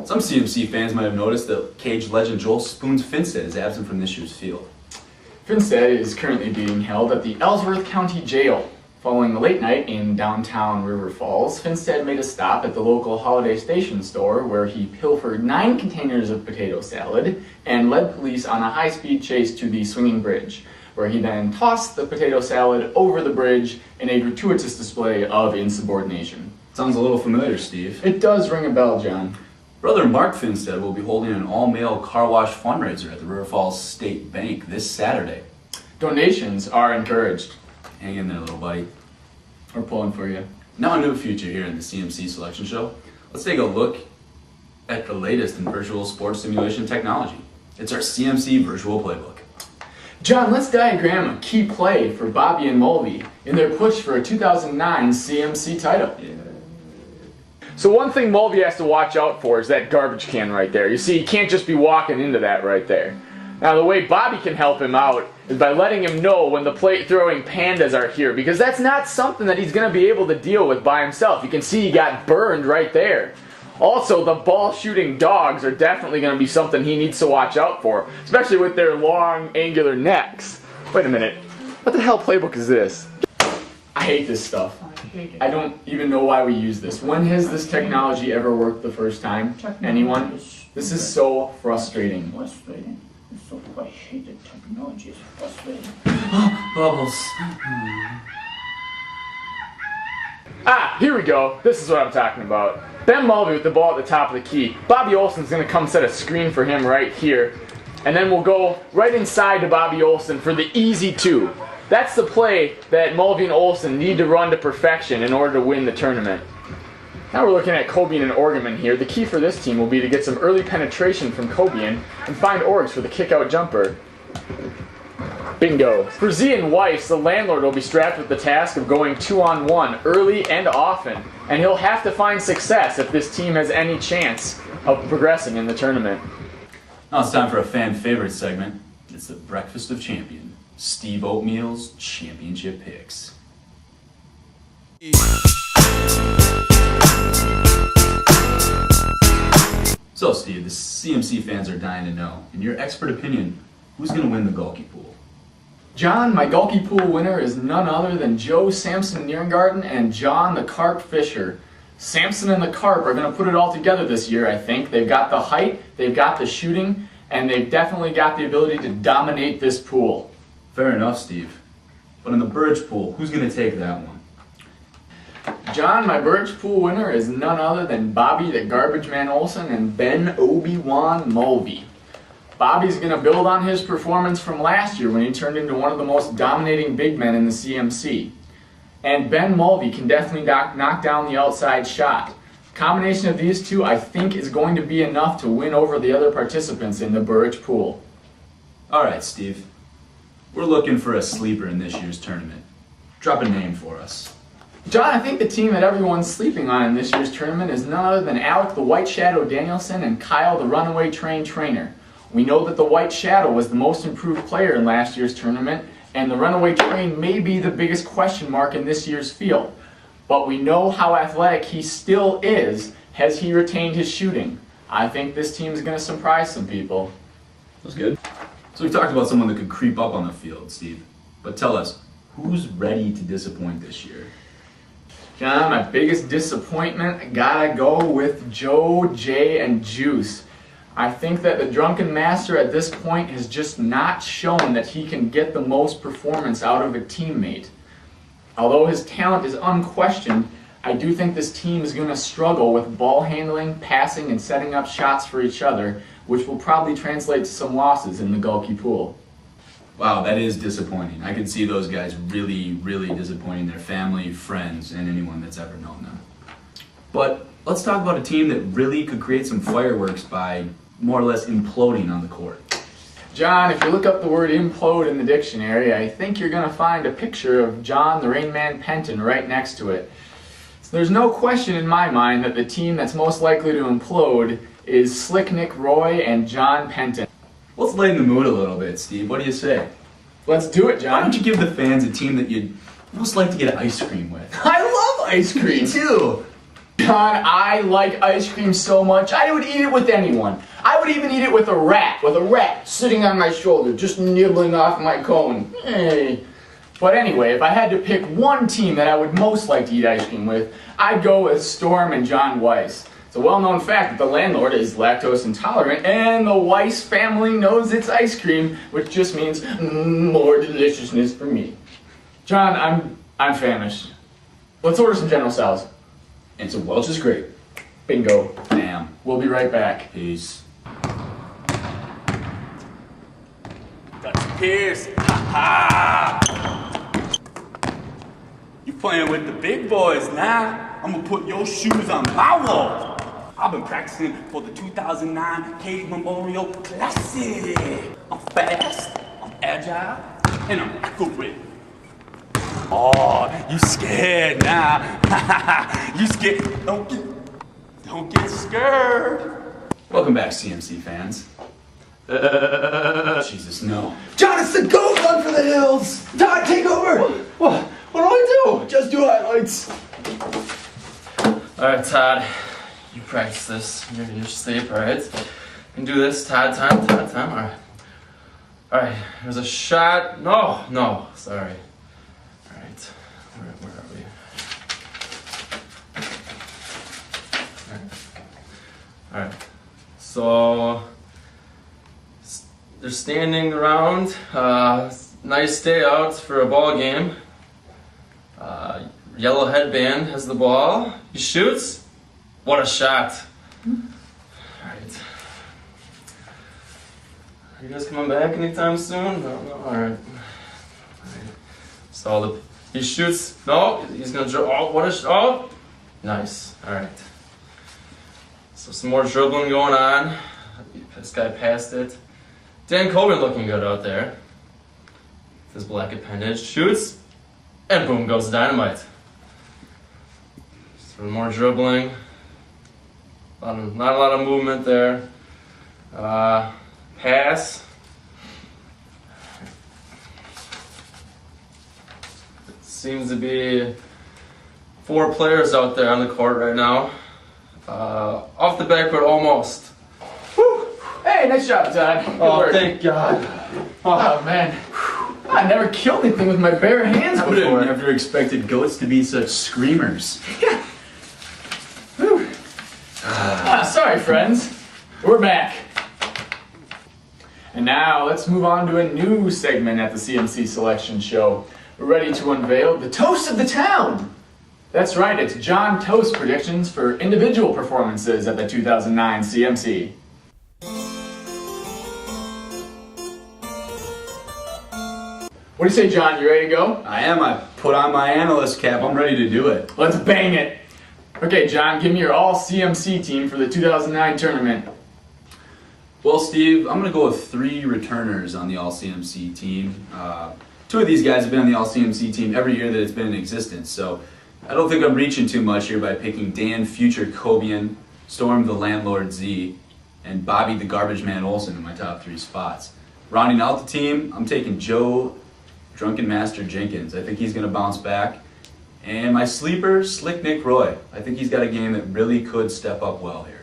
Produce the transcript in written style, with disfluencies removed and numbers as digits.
Some CMC fans might have noticed that Cage legend Joel Spoons Finstead is absent from this year's field. Finstead is currently being held at the Ellsworth County Jail. Following the late night in downtown River Falls, Finstead made a stop at the local Holiday Station store where he pilfered 9 containers of potato salad and led police on a high-speed chase to the swinging bridge, where he then tossed the potato salad over the bridge in a gratuitous display of insubordination. Sounds a little familiar, Steve. It does ring a bell, John. Brother Mark Finstead will be holding an all-male car wash fundraiser at the River Falls State Bank this Saturday. Donations are encouraged. Hang in there, little buddy. We're pulling for you. Now a new feature here in the CMC Selection Show. Let's take a look at the latest in virtual sports simulation technology. It's our CMC Virtual Playbook. John, let's diagram a key play for Bobby and Mulvey in their push for a 2009 CMC title. Yeah. So one thing Mulvey has to watch out for is that garbage can right there. You see, he can't just be walking into that right there. Now the way Bobby can help him out is by letting him know when the plate throwing pandas are here, because that's not something that he's going to be able to deal with by himself. You can see he got burned right there. Also, the ball shooting dogs are definitely going to be something he needs to watch out for, especially with their long angular necks. Wait a minute, what the hell playbook is this? I hate this stuff. I don't even know why we use this. When has this technology ever worked the first time? Anyone? This is so frustrating. Frustrating. It's so I hate the technology. It's frustrating. Bubbles. Ah, here we go. This is what I'm talking about. Ben Mulvey with the ball at the top of the key. Bobby Olson's going to come set a screen for him right here. And then we'll go right inside to Bobby Olson for the easy 2. That's the play that Mulvey and Olson need to run to perfection in order to win the tournament. Now we're looking at Cobian and Orgeman here. The key for this team will be to get some early penetration from Cobian and find Orgs for the kick-out jumper. Bingo. For Z and Weiss, the landlord will be strapped with the task of going 2-on-1 early and often, and he'll have to find success if this team has any chance of progressing in the tournament. Now it's time for a fan favorite segment. It's the Breakfast of Champions. Steve Oatmeal's Championship Picks. So Steve, the CMC fans are dying to know, in your expert opinion, who's going to win the Gulky Pool? John, my Gulky Pool winner is none other than Joe Samson Nierengarten and John the Carp Fisher. Samson and the Carp are going to put it all together this year, I think. They've got the height, they've got the shooting, and they've definitely got the ability to dominate this pool. Fair enough, Steve. But in the Birch Pool, who's going to take that one? John, my Birch Pool winner is none other than Bobby the Garbage Man Olson and Ben Obi-Wan Mulvey. Bobby's going to build on his performance from last year when he turned into one of the most dominating big men in the CMC. And Ben Mulvey can definitely knock down the outside shot. Combination of these two, I think, is going to be enough to win over the other participants in the Birch Pool. All right, Steve. We're looking for a sleeper in this year's tournament. Drop a name for us. John, I think the team that everyone's sleeping on in this year's tournament is none other than Alec the White Shadow Danielson and Kyle the Runaway Train Trainer. We know that the White Shadow was the most improved player in last year's tournament, and the Runaway Train may be the biggest question mark in this year's field. But we know how athletic he still is. Has he retained his shooting? I think this team is going to surprise some people. That's good. So we've talked about someone that could creep up on the field, Steve. But tell us, who's ready to disappoint this year? John, my biggest disappointment, gotta go with Joe, Jay, and Juice. I think that the Drunken Master at this point has just not shown that he can get the most performance out of a teammate. Although his talent is unquestioned, I do think this team is going to struggle with ball handling, passing, and setting up shots for each other, which will probably translate to some losses in the Gulky Pool. Wow, that is disappointing. I could see those guys really, really disappointing their family, friends, and anyone that's ever known them. But let's talk about a team that really could create some fireworks by more or less imploding on the court. John, if you look up the word implode in the dictionary, I think you're going to find a picture of John the Rain Man Penton right next to it. So there's no question in my mind that the team that's most likely to implode is Slick Nick Roy and John Penton. Let's lighten the mood a little bit, Steve. What do you say? Let's do it, Why John. don't you give the fans a team that you'd most like to get ice cream with? I love ice cream. Me too. John, I like ice cream so much, I would eat it with anyone. I would even eat it with a rat sitting on my shoulder, just nibbling off my cone. Hey. But anyway, if I had to pick one team that I would most like to eat ice cream with, I'd go with Storm and John Weiss. It's a well-known fact that the landlord is lactose intolerant, and the Weiss family knows it's ice cream, which just means more deliciousness for me. John, I'm famished. Let's order some General Tso's. And some Welch's grape. Bingo. Damn. We'll be right back. Peace. That's Pierce. Ha ha! You playing with the big boys now. I'm gonna put your shoes on my wall. I've been practicing for the 2009 Cage Memorial Classic. I'm fast, I'm agile, and I'm accurate. Oh, you scared now? You scared? Don't get scared. Welcome back, CMC fans. Jesus, no. John, it's the goat run for the hills! Todd, take over! What do I do? Just do highlights. Alright, Todd. You practice this. You're sleep, alright? You can do this. Todd time. Alright. Alright, there's a shot. No, sorry. Alright. Where are we? Alright. So they're standing around. Nice day out for a ball game. Yellow headband has the ball. He shoots. What a shot. Alright. Are you guys coming back anytime soon? No. Alright. So he shoots. No, he's gonna draw. Oh, what a shot. Oh! Nice. Alright. So some more dribbling going on. This guy passed it. Dan Coburn looking good out there. His black appendage. Shoots. And boom goes dynamite. Some more dribbling. Not a lot of movement there. Pass. Seems to be 4 players out there on the court right now. Off the backboard almost. Woo! Hey, nice job, Todd. Good work. Thank God. Oh, man. I never killed anything with my bare hands I would have before. never expected goats to be such screamers. Yeah. Whew. Sorry, friends. We're back. And now let's move on to a new segment at the CMC Selection Show. We're ready to unveil the Toast of the Town. That's right, it's John Toast predictions for individual performances at the 2009 CMC. What do you say, John? You ready to go? I am. I put on my analyst cap. I'm ready to do it. Let's bang it. Okay, John, give me your all CMC team for the 2009 tournament. Well, Steve, I'm going to go with 3 returners on the All-CMC team. 2 of these guys have been on the All-CMC team every year that it's been in existence, so I don't think I'm reaching too much here by picking Dan Future Cobian, Storm the Landlord Z, and Bobby the Garbage Man Olsen in my top 3 spots. Rounding out the team, I'm taking Joe Drunken Master Jenkins. I think he's going to bounce back. And my sleeper, Slick Nick Roy. I think he's got a game that really could step up well here.